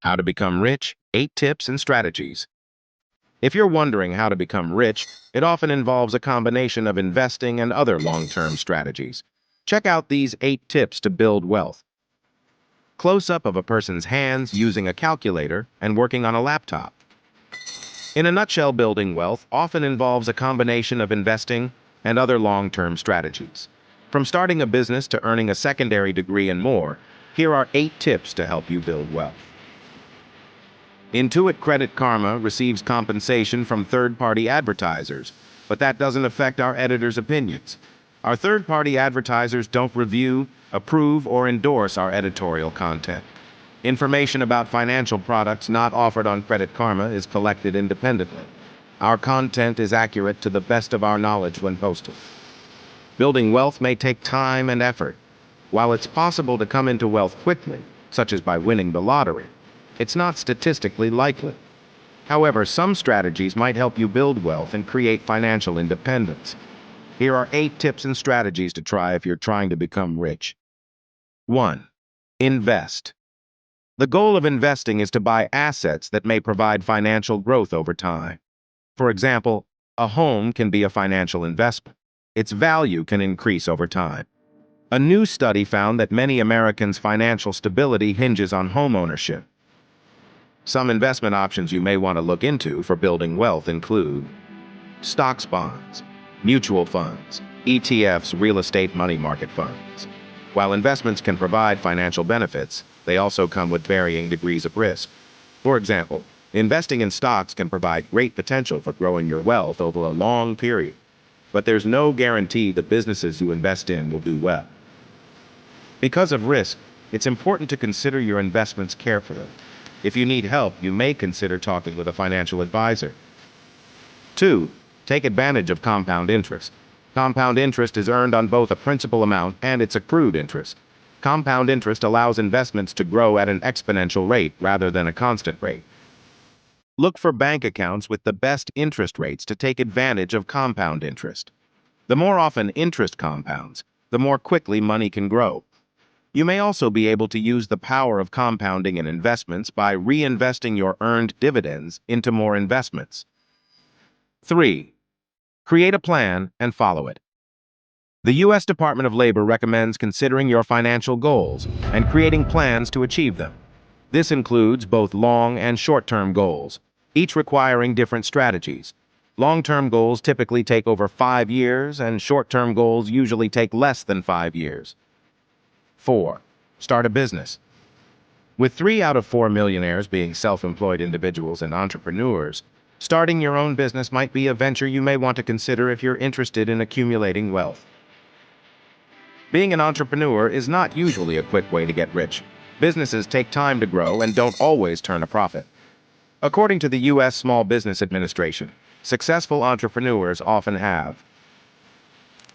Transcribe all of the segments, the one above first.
How to Become Rich, 8 Tips and Strategies. If you're wondering how to become rich, it often involves a combination of investing and other long-term strategies. Check out these 8 tips to build wealth. Close-up of a person's hands using a calculator and working on a laptop. In a nutshell, building wealth often involves a combination of investing and other long-term strategies. From starting a business to earning a secondary degree and more, here are 8 tips to help you build wealth. Intuit Credit Karma receives compensation from third-party advertisers, but that doesn't affect our editors' opinions. Our third-party advertisers don't review, approve, or endorse our editorial content. Information about financial products not offered on Credit Karma is collected independently. Our content is accurate to the best of our knowledge when posted. Building wealth may take time and effort. While it's possible to come into wealth quickly, such as by winning the lottery, it's not statistically likely. However, some strategies might help you build wealth and create financial independence. Here are 8 tips and strategies to try if you're trying to become rich. 1. Invest. The goal of investing is to buy assets that may provide financial growth over time. For example, a home can be a financial investment. Its value can increase over time. A new study found that many Americans' financial stability hinges on home ownership. Some investment options you may want to look into for building wealth include stocks, bonds, mutual funds, ETFs, real estate money market funds. While investments can provide financial benefits, they also come with varying degrees of risk. For example, investing in stocks can provide great potential for growing your wealth over a long period, but there's no guarantee the businesses you invest in will do well. Because of risk, it's important to consider your investments carefully. If you need help, you may consider talking with a financial advisor. 2. Take advantage of compound interest. Compound interest is earned on both a principal amount and its accrued interest. Compound interest allows investments to grow at an exponential rate rather than a constant rate. Look for bank accounts with the best interest rates to take advantage of compound interest. The more often interest compounds, the more quickly money can grow. You may also be able to use the power of compounding in investments by reinvesting your earned dividends into more investments. 3. Create a plan and follow it. The U.S. Department of Labor recommends considering your financial goals and creating plans to achieve them. This includes both long and short-term goals, each requiring different strategies. Long-term goals typically take over 5 years, and short-term goals usually take less than 5 years. 4. Start a business. With 3 out of 4 millionaires being self-employed individuals and entrepreneurs, starting your own business might be a venture you may want to consider if you're interested in accumulating wealth. Being an entrepreneur is not usually a quick way to get rich. Businesses take time to grow and don't always turn a profit. According to the U.S. Small Business Administration, successful entrepreneurs often have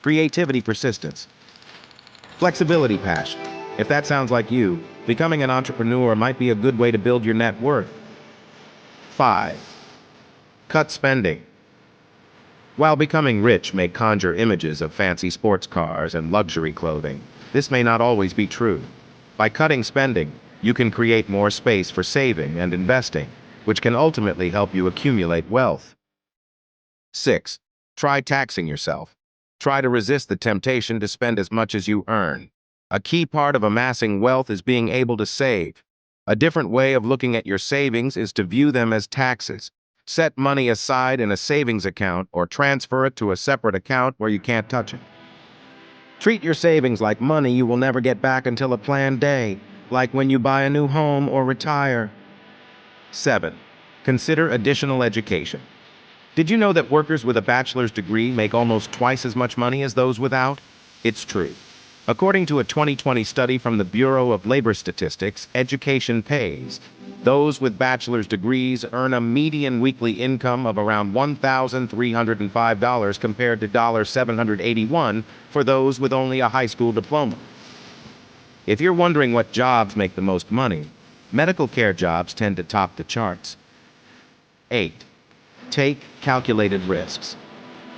creativity, persistence, flexibility, passion. If that sounds like you, becoming an entrepreneur might be a good way to build your net worth. 5. Cut spending. While becoming rich may conjure images of fancy sports cars and luxury clothing, this may not always be true. By cutting spending, you can create more space for saving and investing, which can ultimately help you accumulate wealth. 6. Try taxing yourself. Try to resist the temptation to spend as much as you earn. A key part of amassing wealth is being able to save. A different way of looking at your savings is to view them as taxes. Set money aside in a savings account or transfer it to a separate account where you can't touch it. Treat your savings like money you will never get back until a planned day, like when you buy a new home or retire. 7. Consider additional education. Did you know that workers with a bachelor's degree make almost twice as much money as those without? It's true. According to a 2020 study from the Bureau of Labor Statistics, education pays. Those with bachelor's degrees earn a median weekly income of around $1,305 compared to $781 for those with only a high school diploma. If you're wondering what jobs make the most money, medical care jobs tend to top the charts. 8. Take calculated risks.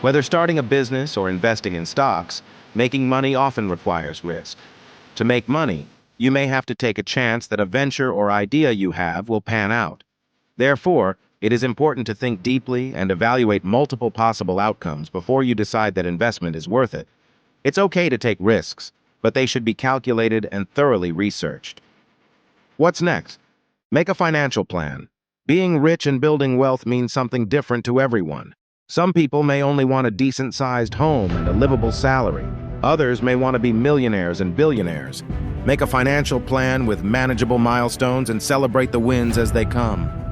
Whether starting a business or investing in stocks, making money often requires risk. To make money, You may have to take a chance that a venture or idea you have will pan out. Therefore, it is important to think deeply and evaluate multiple possible outcomes before you decide that investment is worth it. It's okay to take risks, but they should be calculated and thoroughly researched. What's next? Make a financial plan. Being rich and building wealth means something different to everyone. Some people may only want a decent-sized home and a livable salary. Others may want to be millionaires and billionaires. Make a financial plan with manageable milestones and celebrate the wins as they come.